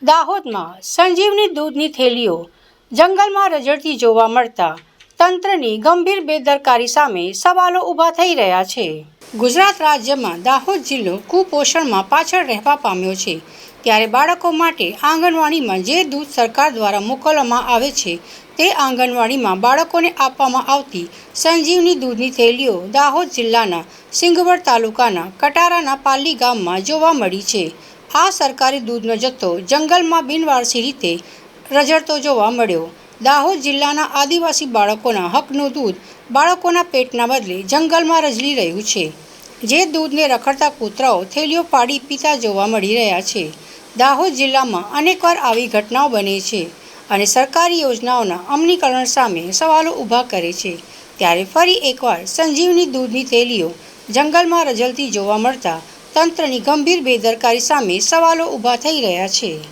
દાહોદમાં સંજીવની દૂધની થેલીઓ જંગલમાં રઝળતી જોવા મળતા તંત્રની ગંભીર બેદરકારી સામે સવાલો ઊભા થઈ રહ્યા છે. ગુજરાત રાજ્યમાં દાહોદ જિલ્લો કુપોષણમાં પાછળ રહેવા પામ્યો છે, ત્યારે બાળકો માટે આંગણવાડીમાં જે દૂધ સરકાર દ્વારા મોકલવામાં આવે છે તે આંગણવાડીમાં બાળકોને આપવામાં આવતી સંજીવની દૂધની થેલીઓ દાહોદ જિલ્લાના સિંગવડ તાલુકાના કટારાના પાલી ગામમાં જોવા મળી છે. આ સરકારી દૂધનો જથ્થો જંગલમાં બિનવારસી રીતે રઝળતો જોવા મળ્યો. દાહોદ જિલ્લાના આદિવાસી બાળકોના હકનું દૂધ બાળકોના પેટના બદલે જંગલમાં રઝળી રહ્યું છે. જે દૂધને રખડતા કૂતરાઓ થેલીઓ પાડી પીતા જોવા મળી રહ્યા છે. દાહોદ જિલ્લામાં અનેકવાર આવી ઘટનાઓ બને છે અને સરકારી યોજનાઓના અમલીકરણ સામે સવાલો ઊભા કરે છે. ત્યારે ફરી એકવાર સંજીવની દૂધની થેલીઓ જંગલમાં રઝળતી જોવા મળતા તંત્રની ગંભીર બેદરકારી સામે સવાલો ઊભા થઈ રહ્યા છે.